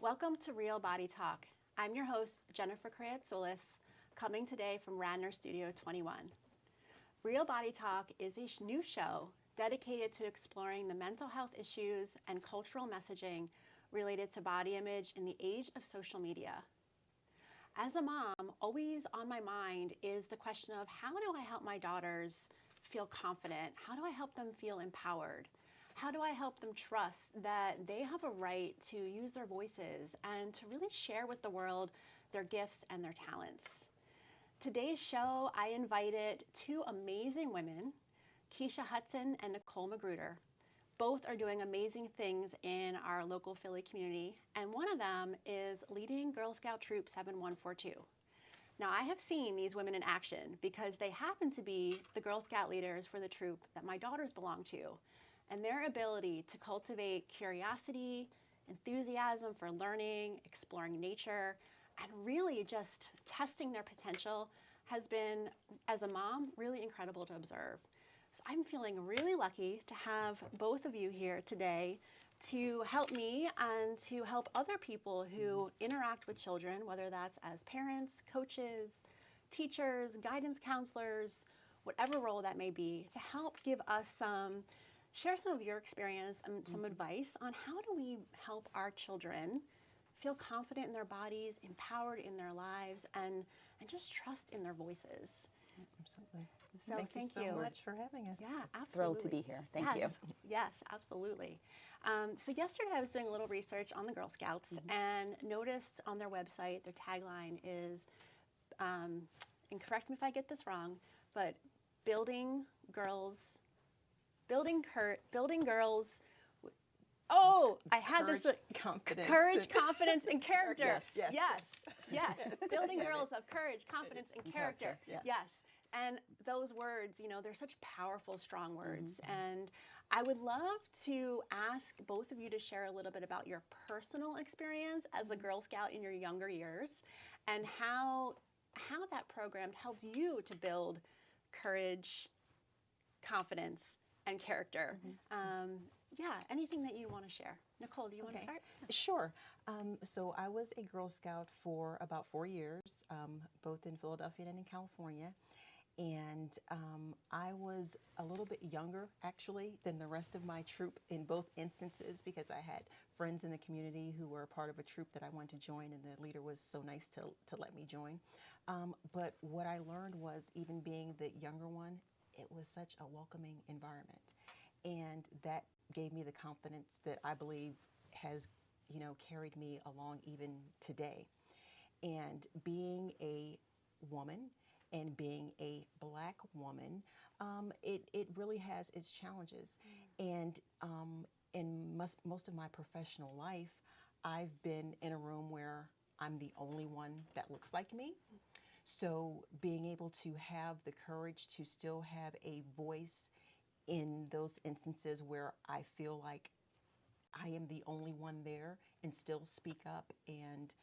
Welcome to Real Body Talk. I'm your host, Jennifer Kreatsoulas, coming today from Radnor Studio 21. Real Body Talk is a new show dedicated to exploring the mental health issues and cultural messaging related to body image in the age of social media. As a mom, always on my mind is the question of how do I help my daughters feel confident? How do I help them feel empowered? How do I help them trust that they have a right to use their voices and to really share with the world their gifts and their talents? Today's show, I invited two amazing women, Keisha Hudson and Nicole McGruder. Both are doing amazing things in our local Philly community, and one of them is leading Girl Scout Troop 7142. Now, I have seen these women in action because they happen to be the Girl Scout leaders for the troop that my daughters belong to. And their ability to cultivate curiosity, enthusiasm for learning, exploring nature, and really just testing their potential has been, as a mom, really incredible to observe. So I'm feeling really lucky to have both of you here today to help me and to help other people who interact with children, whether that's as parents, coaches, teachers, guidance counselors, whatever role that may be, to help give us share some of your experience and some advice on how do we help our children feel confident in their bodies, empowered in their lives, and just trust in their voices. Absolutely. So thank you so much for having us. Yeah, absolutely. Thrilled to be here. Thank you. Yes, absolutely. So yesterday I was doing a little research on the Girl Scouts and noticed on their website, their tagline is, and correct me if I get this wrong, but building girls. Oh, I had Courage, this. confidence. Courage, confidence, and character. Yes. Building girls of courage, confidence, and character. Yes. And those words, they're such powerful, strong words. And I would love to ask both of you to share a little bit about your personal experience as a Girl Scout in your younger years and how that program helped you to build courage, confidence, and character. Anything that you want to share. Nicole, do you want to start? Sure. So I was a Girl Scout for about 4 years, both in Philadelphia and in California. And I was a little bit younger, actually, than the rest of my troop in both instances because I had friends in the community who were a part of a troop that I wanted to join, and the leader was so nice to let me join. But what I learned was, even being the younger one, it was such a welcoming environment. And that gave me the confidence that I believe has, carried me along even today. And being a woman and being a Black woman, it really has its challenges. And in most of my professional life, I've been in a room where I'm the only one that looks like me. So being able to have the courage to still have a voice in those instances where I feel like I am the only one there and still speak up and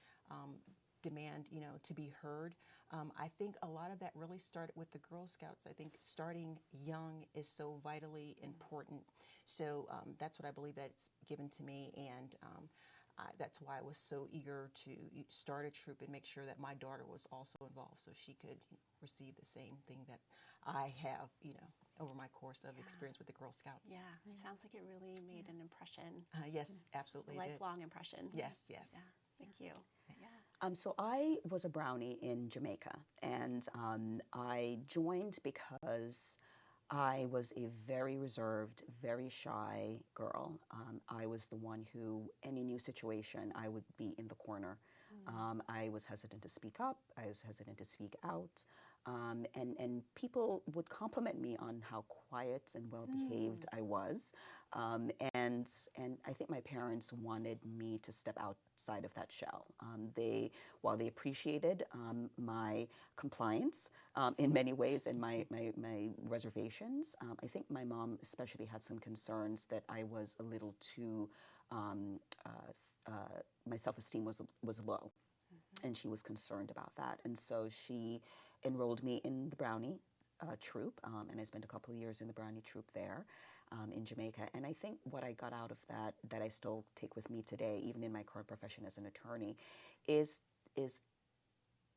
demand, to be heard. I think a lot of that really started with the Girl Scouts. I think starting young is so vitally important. So that's what I believe that's given to me, and that's why I was so eager to start a troop and make sure that my daughter was also involved so she could receive the same thing that I have, over my course of experience with the Girl Scouts. Yeah, it sounds like it really made an impression. Yes, absolutely. A lifelong impression. Yes. Yeah, thank you. Yeah. So I was a brownie in Jamaica, and I joined because I was a very reserved, very shy girl. I was the one who, any new situation, I would be in the corner. I was hesitant to speak up. I was hesitant to speak out. And people would compliment me on how quiet and well-behaved I was. And I think my parents wanted me to step outside of that shell. While they appreciated my compliance in many ways and my reservations, I think my mom especially had some concerns that I was a little too, my self-esteem was low. And she was concerned about that. And so she enrolled me in the Brownie troop, and I spent a couple of years in the Brownie troop there. in Jamaica. And I think what I got out of that, that I still take with me today, even in my current profession as an attorney, is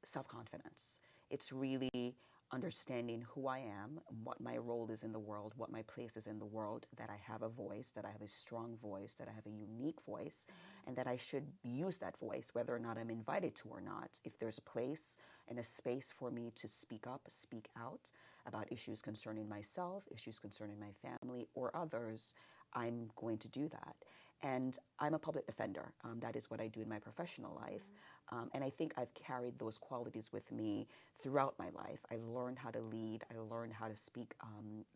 self-confidence. It's really understanding who I am, what my role is in the world, what my place is in the world, that I have a voice, that I have a strong voice, that I have a unique voice, and that I should use that voice, whether or not I'm invited to or not. If there's a place and a space for me to speak up, speak out about issues concerning myself, issues concerning my family or others, I'm going to do that. And I'm a public defender. That is what I do in my professional life. And I think I've carried those qualities with me throughout my life. I learned how to lead. I learned how to speak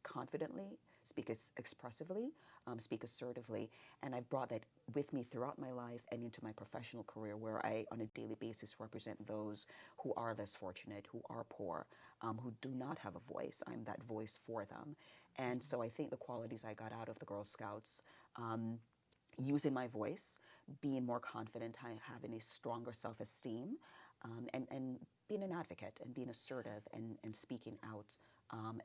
confidently, speak expressively, speak assertively. And I've brought that with me throughout my life and into my professional career, where I, on a daily basis, represent those who are less fortunate, who are poor, who do not have a voice. I'm that voice for them. And so I think the qualities I got out of the Girl Scouts, using my voice, being more confident, having a stronger self-esteem, and being an advocate and being assertive and speaking out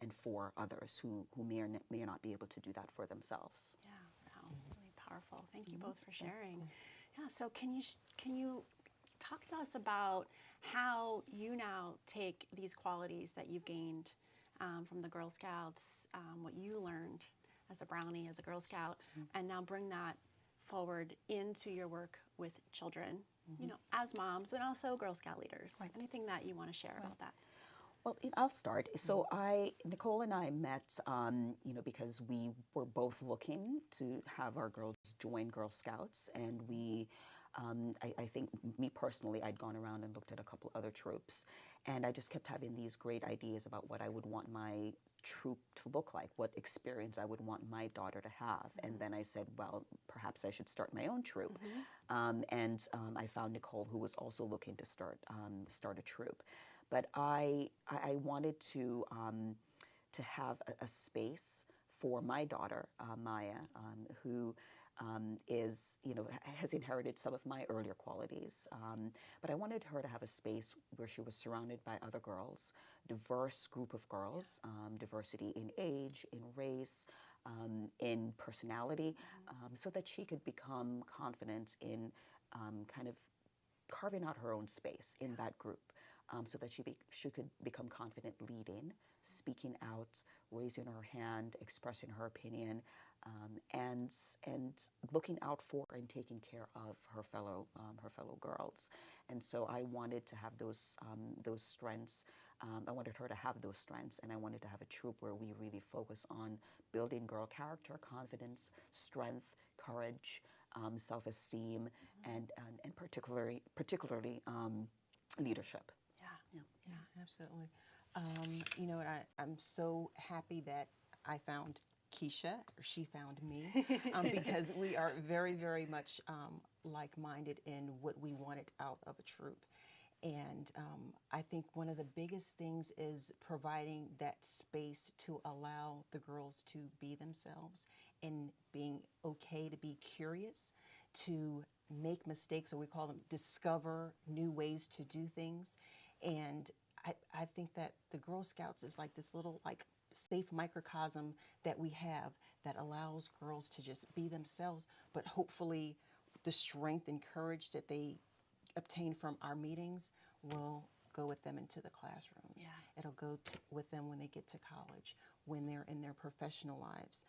and for others who may or may not be able to do that for themselves. Yeah, wow, really powerful. Thank you both for sharing. Yeah, so can you talk to us about how you now take these qualities that you've gained from the Girl Scouts, what you learned as a Brownie, as a Girl Scout, and now bring that forward into your work with children, you know, as moms and also Girl Scout leaders. Right. Anything that you want to share about that? Well, I'll start. So Nicole and I met, because we were both looking to have our girls join Girl Scouts, and we, I think me personally, I'd gone around and looked at a couple other troops, and I just kept having these great ideas about what I would want my troop to look like, what experience I would want my daughter to have. And then I said, well, perhaps I should start my own troop. I found Nicole, who was also looking to start a troop. But I wanted to have a space for my daughter, Maya, who has inherited some of my earlier qualities. But I wanted her to have a space where she was surrounded by other girls, diverse group of girls, diversity in age, in race, in personality, so that she could become confident in kind of carving out her own space in that group. So that she could become confident leading, speaking out, raising her hand, expressing her opinion, and looking out for and taking care of her fellow girls. And so I wanted to have those strengths. I wanted her to have those strengths, and I wanted to have a troop where we really focus on building girl character, confidence, strength, courage, self-esteem, and particularly leadership. Yeah, absolutely. I'm so happy that I found Keisha, or she found me, because we are very, very much like-minded in what we wanted out of a troop. And I think one of the biggest things is providing that space to allow the girls to be themselves and being okay to be curious, to make mistakes, or we call them discover new ways to do things. And I think that the Girl Scouts is like this little safe microcosm that we have that allows girls to just be themselves, but hopefully the strength and courage that they obtain from our meetings will go with them into the classrooms. Yeah. It'll go with them when they get to college, when they're in their professional lives.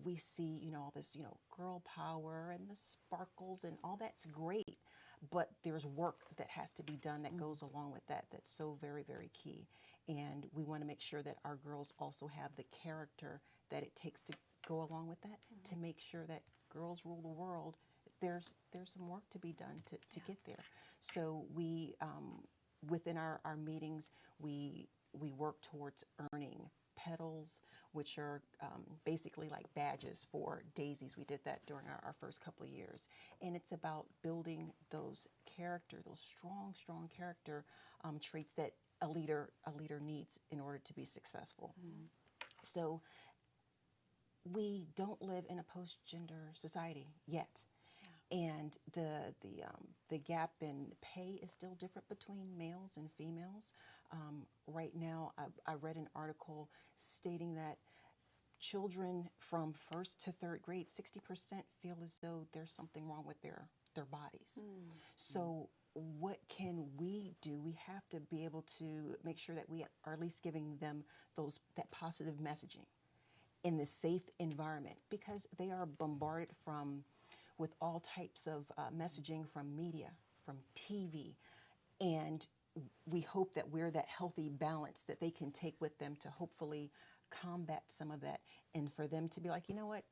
We see, all this, girl power and the sparkles and all that's great, but there's work that has to be done that goes along with that. That's so very, very key. And we want to make sure that our girls also have the character that it takes to go along with that, to make sure that girls rule the world. There's some work to be done to get there. So we, within our meetings, we work towards earning petals, which are basically like badges for daisies. We did that during our first couple of years. And it's about building those character, those strong character traits that a leader needs in order to be successful. So we don't live in a post-gender society yet. And the gap in pay is still different between males and females. Right now, I read an article stating that children from first to third grade, 60% feel as though there's something wrong with their bodies. So what can we do? We have to be able to make sure that we are at least giving them that positive messaging in the safe environment, because they are bombarded with all types of messaging from media, from TV, and we hope that we're that healthy balance that they can take with them to hopefully combat some of that, and for them to be like, you know what,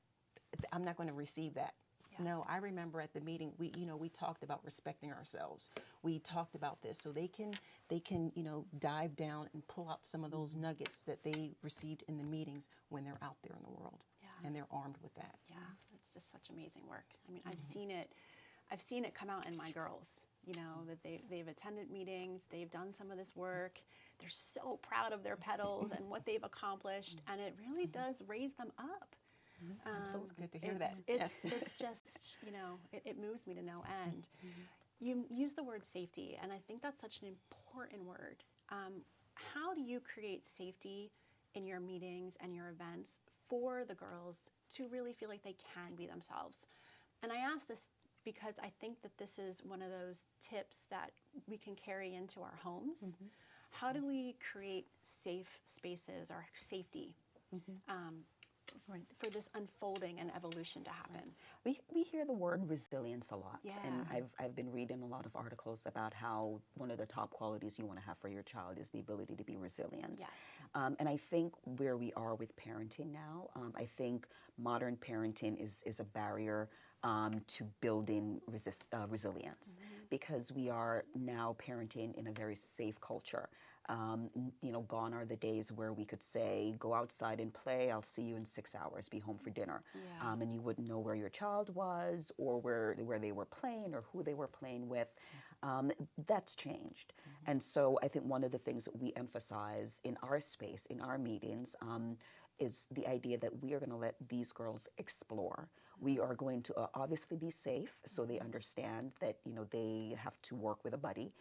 I'm not going to receive that. Yeah. No, I remember at the meeting we talked about respecting ourselves. We talked about this, so they can dive down and pull out some of those nuggets that they received in the meetings when they're out there in the world, and they're armed with that. Yeah, it's just such amazing work. I mean, I've seen it come out in my girls. That they've attended meetings, they've done some of this work. They're so proud of their petals and what they've accomplished, and it really does raise them up. It's good to hear that. It's just, it moves me to no end. You use the word safety, and I think that's such an important word. How do you create safety in your meetings and your events for the girls to really feel like they can be themselves? And I ask this because I think that this is one of those tips that we can carry into our homes. How do we create safe spaces or safety for this unfolding and evolution to happen? We hear the word resilience a lot, Yeah. and I've been reading a lot of articles about how one of the top qualities you want to have for your child is the ability to be resilient. Yes. And I think where we are with parenting now, I think modern parenting is a barrier to building resilience, because we are now parenting in a very safe culture. Gone are the days where we could say, go outside and play, I'll see you in 6 hours, be home for dinner. Yeah. And you wouldn't know where your child was, or where they were playing, or who they were playing with. That's changed. And so I think one of the things that we emphasize in our space, in our meetings, is the idea that we are going to let these girls explore. We are going to obviously be safe, so they understand that they have to work with a buddy,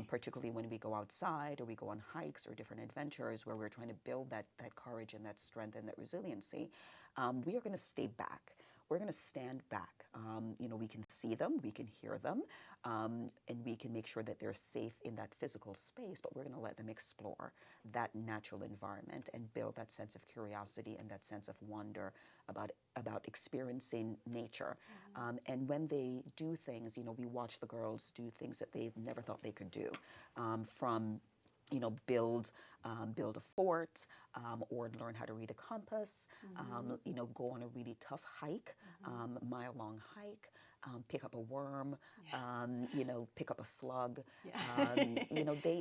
particularly when we go outside or we go on hikes or different adventures where we're trying to build that courage and that strength and that resiliency. We are going to stay back. We're going to stand back. We can see them, we can hear them, and we can make sure that they're safe in that physical space, but we're going to let them explore that natural environment and build that sense of curiosity and that sense of wonder about experiencing nature. And when they do things, we watch the girls do things that they never thought they could do, from build a fort, or learn how to read a compass, go on a really tough hike, mile-long hike, pick up a worm, pick up a slug. Yeah.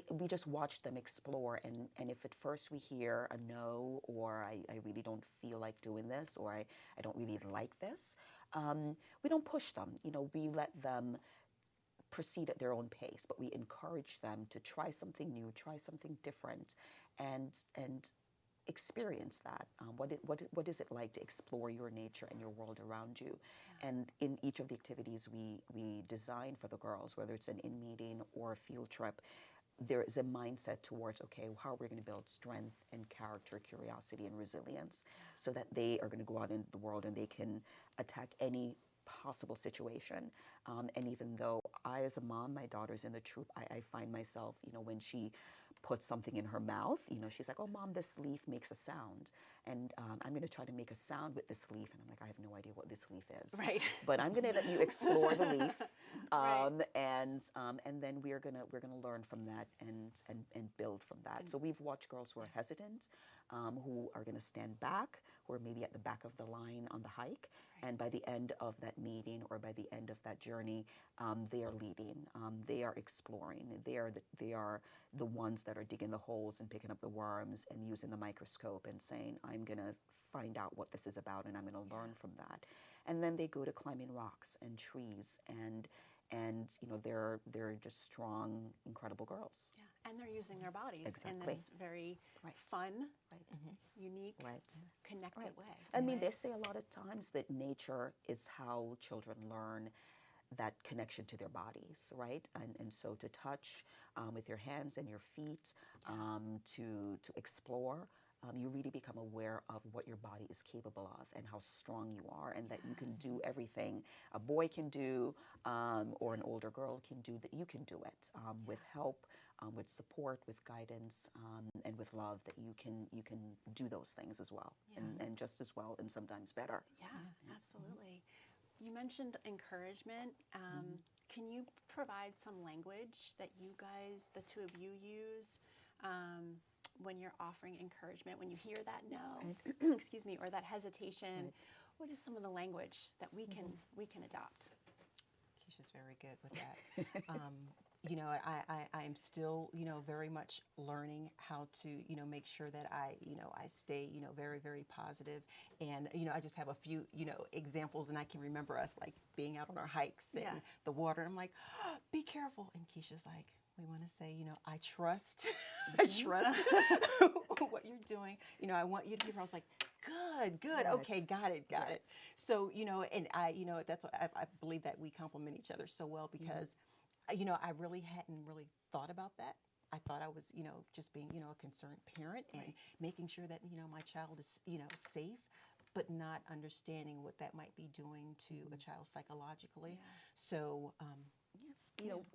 We just watch them explore, and if at first we hear a no, or I really don't feel like doing this, or I don't really like this, we don't push them. We let them proceed at their own pace, but we encourage them to try something new, try something different, and experience that. What is it like to explore your nature and your world around you? Yeah. And in each of the activities we design for the girls, whether it's an in-meeting or a field trip, there is a mindset towards, okay, how are we going to build strength and character, curiosity, and resilience, so that they are going to go out into the world and they can attack any possible situation. And even though I, as a mom, my daughter's in the troop, I find myself, when she puts something in her mouth, she's like, oh, Mom, this leaf makes a sound. And I'm going to try to make a sound with this leaf. And I'm like, I have no idea what this leaf is. Right. But I'm going to let you explore the leaf. Right. And then we're going to learn from that and build from that. So we've watched girls who are hesitant, who are going to stand back, who are maybe at the back of the line on the hike. And by the end of that meeting, or by the end of that journey, they are leading. They are exploring. They are the ones that are digging the holes and picking up the worms and using the microscope and saying, I'm going to find out what this is about, and I'm going to learn from that. And then they go to climbing rocks and trees, and they're just strong, incredible girls. Yeah. And they're using their bodies in Exactly. this very fun, unique, connected way. I mean, they say a lot of times that nature is how children learn that connection to their bodies, right? And so to touch with your hands and your feet, to explore, you really become aware of what your body is capable of and how strong you are, and that you can do everything a boy can do, or an older girl can do, that you can do it with help, with support, with guidance, and with love, that you can do those things as well, and just as well, and sometimes better. Yeah, absolutely. You mentioned encouragement. Can you provide some language that you guys, the two of you, use when you're offering encouragement, when you hear that no, excuse me, or that hesitation? What is some of the language that we can adopt? Keisha's very good with that. You know, I am still, you know, very much learning how to, you know, make sure that I stay, you know, very, very positive. And, you know, I just have a few, you know, examples, and I can remember us like being out on our hikes and the water. And I'm like, oh, be careful. And Keisha's like, we want to say, you know, I trust, I trust what you're doing. You know, I want you to be. I was like, good, okay, got it. So, you know, and you know, that's what I believe, that we complement each other so well, because you know, I really hadn't really thought about that. I thought I was, you know, just being, you know, a concerned parent and making sure that, you know, my child is, you know, safe, but not understanding what that might be doing to a child psychologically. So, yes, you know,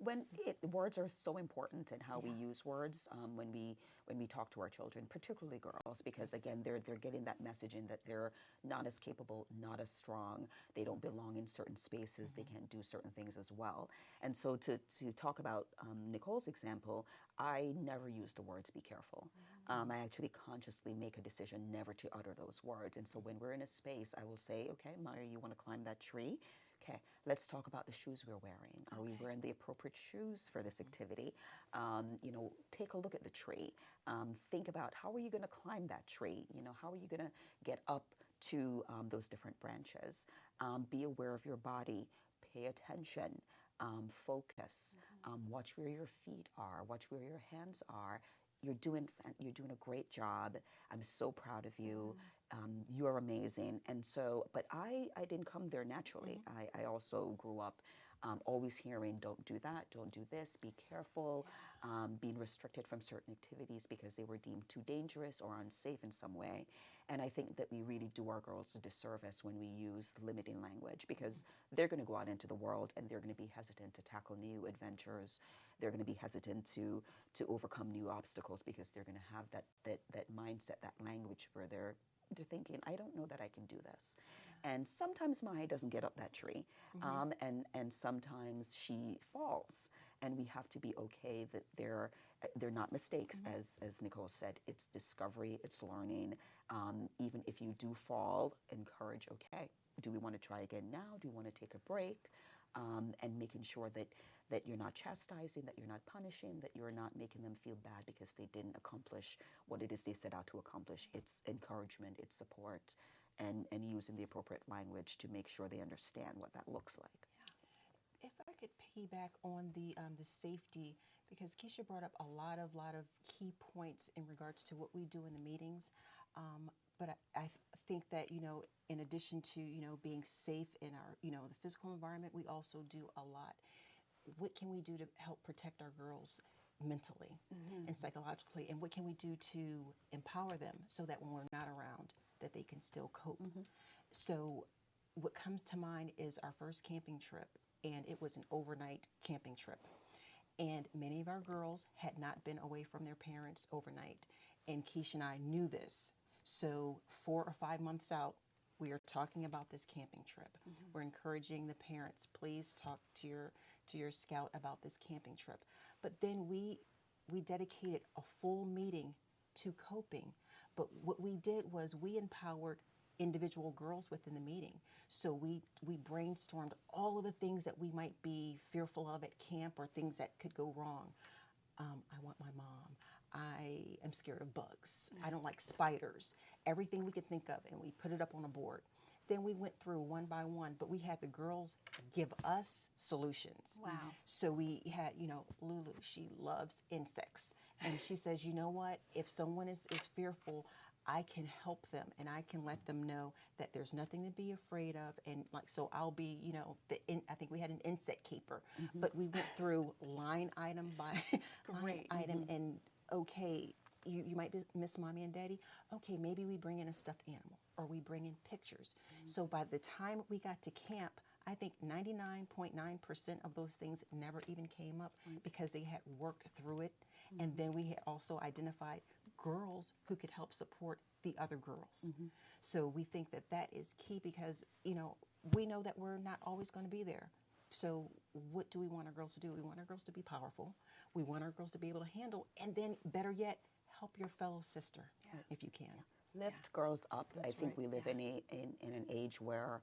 words are so important in how we use words when we talk to our children, particularly girls, because again, they're getting that message in that they're not as capable, not as strong, they don't belong in certain spaces, they can't do certain things as well. And so to talk about Nicole's example, I never use the words "be careful." I actually consciously make a decision never to utter those words. And so when we're in a space, I will say, okay, Maya, you want to climb that tree? Okay, let's talk about the shoes we're wearing. Are we wearing the appropriate shoes for this activity? You know, take a look at the tree. Think about, how are you going to climb that tree? You know, how are you going to get up to those different branches? Be aware of your body. Pay attention. Focus. Watch where your feet are. Watch where your hands are. You're doing a great job. I'm so proud of you. You're amazing. And so, but I didn't come there naturally. I also grew up always hearing, don't do that, don't do this, be careful, being restricted from certain activities because they were deemed too dangerous or unsafe in some way. And I think that we really do our girls a disservice when we use limiting language, because they're going to go out into the world and they're going to be hesitant to tackle new adventures. They're going to be hesitant to overcome new obstacles, because they're going to have that mindset, that language where they're thinking, I don't know that I can do this. And sometimes Maya doesn't get up that tree, and sometimes she falls, and we have to be okay that they're not mistakes, as Nicole said. It's discovery, it's learning. Even if you do fall, encourage, okay, do we want to try again now? Do you want to take a break? And making sure that you're not chastising, that you're not punishing, that you're not making them feel bad because they didn't accomplish what it is they set out to accomplish. It's encouragement, it's support, and using the appropriate language to make sure they understand what that looks like. if I could piggyback on the safety, because Keisha brought up a lot of key points in regards to what we do in the meetings. But I think that, in addition to, being safe in our, the physical environment, we also do a lot. What can we do to help protect our girls mentally and psychologically? And what can we do to empower them so that when we're not around, that they can still cope? So what comes to mind is our first camping trip, and it was an overnight camping trip. And many of our girls had not been away from their parents overnight. And Keisha and I knew this. So 4 or 5 months out, we are talking about this camping trip. We're encouraging the parents, please talk to your scout about this camping trip. But then we dedicated a full meeting to coping. But what we did was we empowered individual girls within the meeting. So we brainstormed all of the things that we might be fearful of at camp, or things that could go wrong. I want my mom. I am scared of bugs. I don't like spiders. Everything we could think of, and we put it up on a board. Then we went through one by one, but we had the girls give us solutions. Wow. So we had, Lulu, she loves insects. And she says, you know what, if someone is fearful, I can help them, and I can let them know that there's nothing to be afraid of. And so I'll be, I think we had an insect keeper, but we went through line item by line item, and okay, you might miss mommy and daddy. Okay, maybe we bring in a stuffed animal or we bring in pictures. So by the time we got to camp, I think 99.9% of those things never even came up because they had worked through it. And then we had also identified girls who could help support the other girls. So we think that that is key because, you know, we know that we're not always going to be there. So what do we want our girls to do? We want our girls to be powerful. We want our girls to be able to handle, and then better yet, help your fellow sister if you can. Lift girls up. I think we live in an age where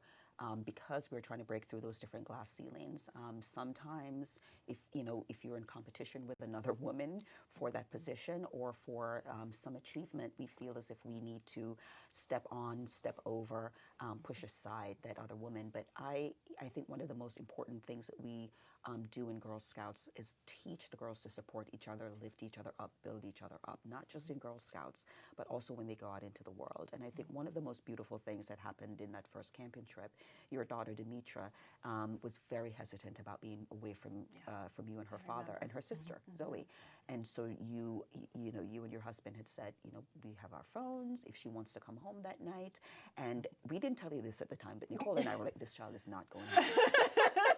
because we're trying to break through those different glass ceilings, sometimes if you're in competition with another woman for that position or for some achievement, we feel as if we need to step on, step over, push aside that other woman. But I think one of the most important things that we do in Girl Scouts is teach the girls to support each other, lift each other up, build each other up, not just in Girl Scouts, but also when they go out into the world. And I think one of the most beautiful things that happened in that first camping trip, your daughter Demetra was very hesitant about being away from you and her father and her sister Zoe. And so you and your husband had said, we have our phones if she wants to come home that night. And we didn't tell you this at the time, but Nicole and I were like, this child is not going home.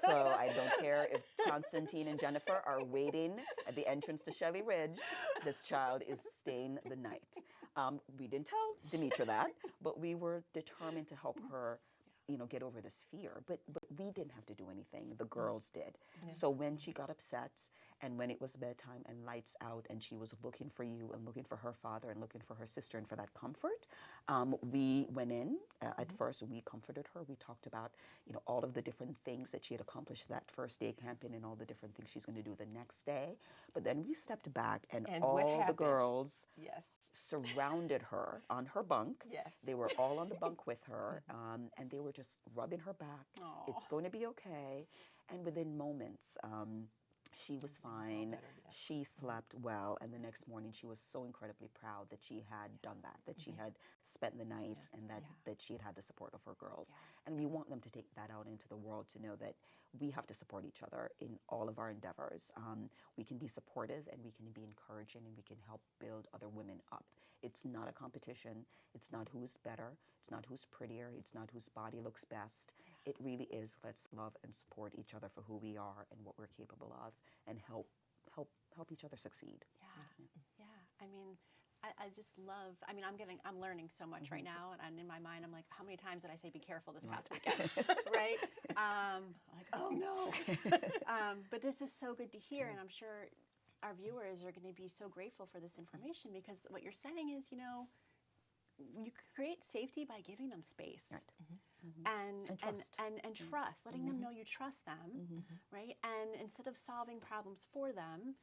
So I don't care if Constantine and Jennifer are waiting at the entrance to Shelley Ridge. This child is staying the night. We didn't tell Demetra that, but we were determined to help her, get over this fear. But we didn't have to do anything. The girls did. So when she got upset and when it was bedtime and lights out and she was looking for you and looking for her father and looking for her sister and for that comfort, we went in. At first, we comforted her. We talked about, all of the different things that she had accomplished that first day camping and all the different things she's going to do the next day. But then we stepped back and all the girls surrounded her on her bunk. They were all on the bunk with her, and they were just rubbing her back. Aww. It's going to be okay. And within moments, she was fine. She slept well. And the next morning, she was so incredibly proud that she had done that she had spent the night and that she had had the support of her girls. And we want them to take that out into the world to know that we have to support each other in all of our endeavors. We can be supportive and we can be encouraging and we can help build other women up. It's not a competition. It's not who's better. It's not who's prettier. It's not whose body looks best. It really is let's love and support each other for who we are and what we're capable of and help each other succeed. Yeah. I mean, I just love, I'm learning so much right now, and in my mind, I'm like, how many times did I say be careful this past weekend, right? Like, oh no. But this is so good to hear, and I'm sure our viewers are going to be so grateful for this information because what you're saying is, you create safety by giving them space. Right. And trust. And trust, letting them know you trust them, right? And instead of solving problems for them,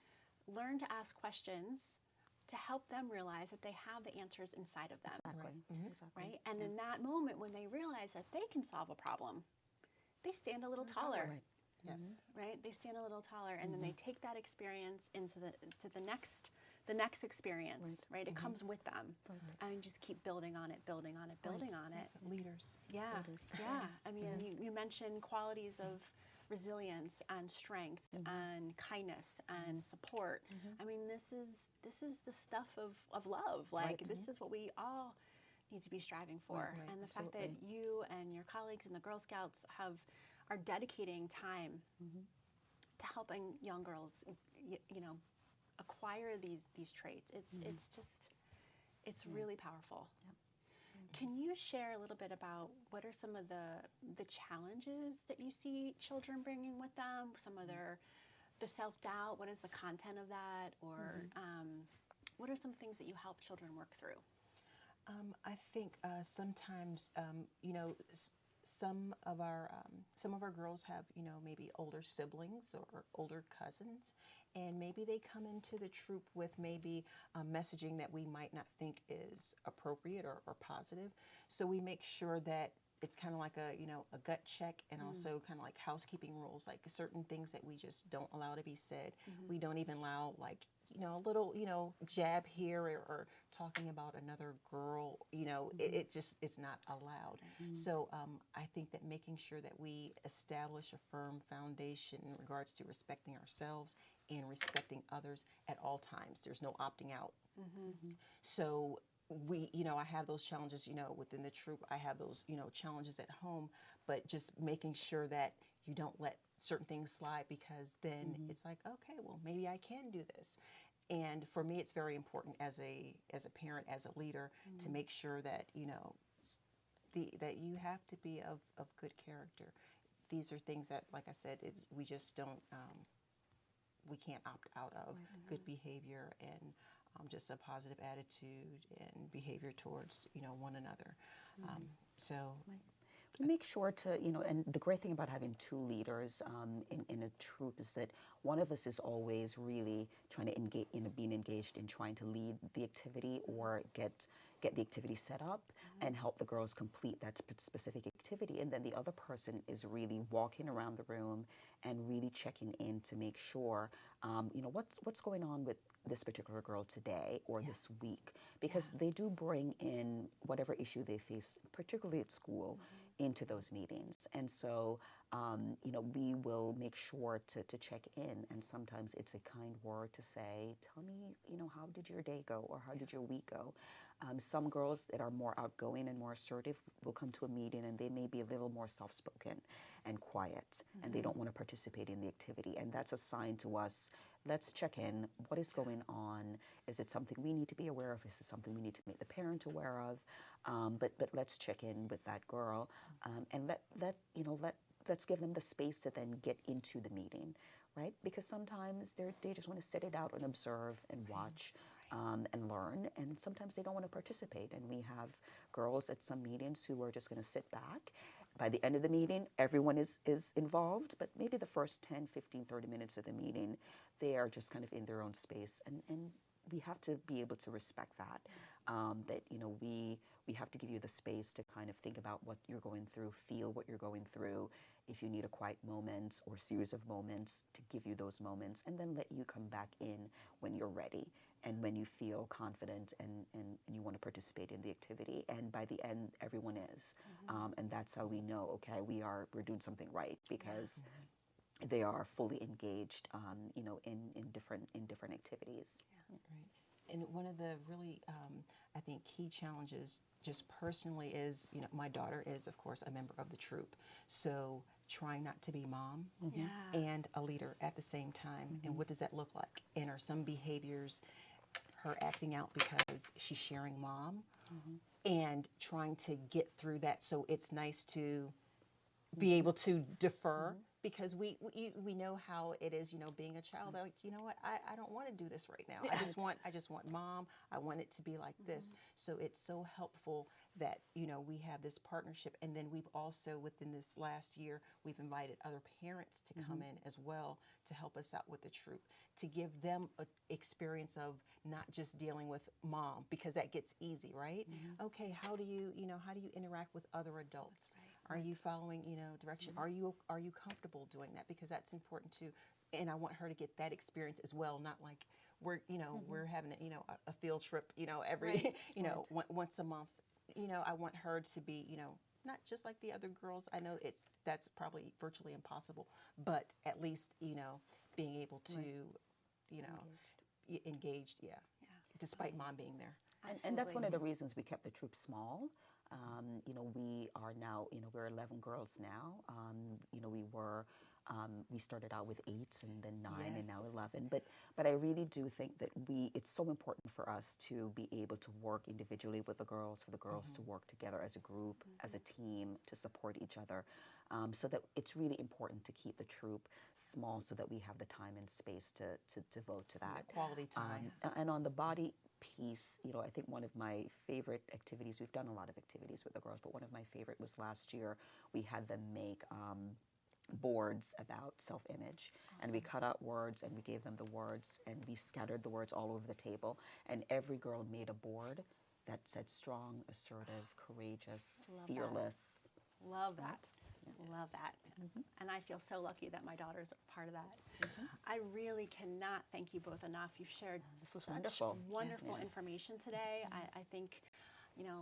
learn to ask questions to help them realize that they have the answers inside of them. Exactly. Right? And in that moment, when they realize that they can solve a problem, they stand a little taller. Right. Yes. Right? They stand a little taller, and then they take that experience into the next experience. Right? It comes with them, and you just keep building on it. Leaders. Yeah. I mean, you mentioned qualities of resilience and strength and kindness and support. I mean, this is the stuff of love. Like this is what we all need to be striving for. And the fact that you and your colleagues in the Girl Scouts are dedicating time to helping young girls, acquire these traits. It's really powerful. Can you share a little bit about what are some of the challenges that you see children bringing with them? Some of the self-doubt, what is the content of that? Or what are some things that you help children work through? I think sometimes, some of our girls have, maybe older siblings or older cousins, and maybe they come into the troop with maybe messaging that we might not think is appropriate or positive. So we make sure that it's kind of like a gut check, and also kind of like housekeeping rules, like certain things that we just don't allow to be said. We don't even allow a little, jab here or talking about another girl, it's not allowed. So I think that making sure that we establish a firm foundation in regards to respecting ourselves and respecting others at all times. There's no opting out. So we, I have those challenges, within the troop. I have those, challenges at home, but just making sure that you don't let certain things slide, because then it's like, okay, well, maybe I can do this. And for me, it's very important as a parent, as a leader, to make sure that, that you have to be of good character. These are things that, like I said, we just don't, we can't opt out of. Good behavior and just a positive attitude and behavior towards, one another. So We make sure to, and the great thing about having two leaders in a troop is that one of us is always really trying to engage, being engaged in trying to lead the activity or get the activity set up and help the girls complete that specific activity. And then the other person is really walking around the room and really checking in to make sure, what's going on with this particular girl today or this week, because they do bring in whatever issue they face, particularly at school, into those meetings. And so, we will make sure to check in, and sometimes it's a kind word to say, tell me, how did your day go, or how did your week go? Some girls that are more outgoing and more assertive will come to a meeting and they may be a little more soft-spoken and quiet, and they don't want to participate in the activity. And that's a sign to us, let's check in. What is going on? Is it something we need to be aware of? Is it something we need to make the parent aware of? But let's check in with that girl, and let's give them the space to then get into the meeting, right? Because sometimes they just want to sit it out and observe and watch. And learn, and sometimes they don't want to participate. And we have girls at some meetings who are just going to sit back. By the end of the meeting, everyone is involved, but maybe the first 10, 15, 30 minutes of the meeting, they are just kind of in their own space. And we have to be able to respect that, that, we have to give you the space to kind of think about what you're going through, feel what you're going through. If you need a quiet moment or series of moments, to give you those moments, and then let you come back in when you're ready and when you feel confident and you want to participate in the activity. And by the end, everyone is. And that's how we know, okay, we're doing something right, because they are fully engaged, in different activities. Right. And one of the really, I think, key challenges just personally is, my daughter is, of course, a member of the troop. So trying not to be mom and a leader at the same time. And what does that look like? And are some behaviors her acting out because she's sharing mom, and trying to get through that? So it's nice to be able to defer, because we know how it is, being a child. Like, you know what, I don't want to do this right now. I just want mom. I want it to be like this. So it's so helpful that, we have this partnership. And then we've also, within this last year, we've invited other parents to come in as well to help us out with the troop, to give them an experience of not just dealing with mom, because that gets easy, right? Okay, how do you interact with other adults? Are you following, direction? Are you comfortable doing that? Because that's important too. And I want her to get that experience as well. Not like we're, we're having a field trip, every, once a month. I want her to be, not just like the other girls. I know that's probably virtually impossible, but at least, being able to, engaged, despite mom being there. And that's one of the reasons we kept the troop small. We are now, we're 11 girls now. We started out with 8 and then 9 and now 11. But I really do think that it's so important for us to be able to work individually with the girls, for the girls to work together as a group, as a team, to support each other. So that it's really important to keep the troop small, so that we have the time and space to devote to that. Quality time. And on the body piece, I think one of my favorite activities, we've done a lot of activities with the girls, but one of my favorite was last year. We had them make boards about self-image. And we cut out words and we gave them the words, and we scattered the words all over the table. And every girl made a board that said strong, assertive, courageous, fearless. Love that. Love that. And I feel so lucky that my daughters are part of that. I really cannot thank you both enough. You've shared such wonderful information today. I think,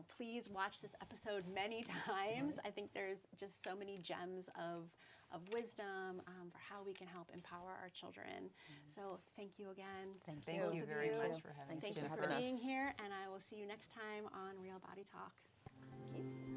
please watch this episode many times. I think there's just so many gems of of wisdom for how we can help empower our children. So thank you again. Thank both you of very you. much for having Thanks us, Thank you Jennifer. for being here, and I will see you next time on Real Body Talk. Thank you.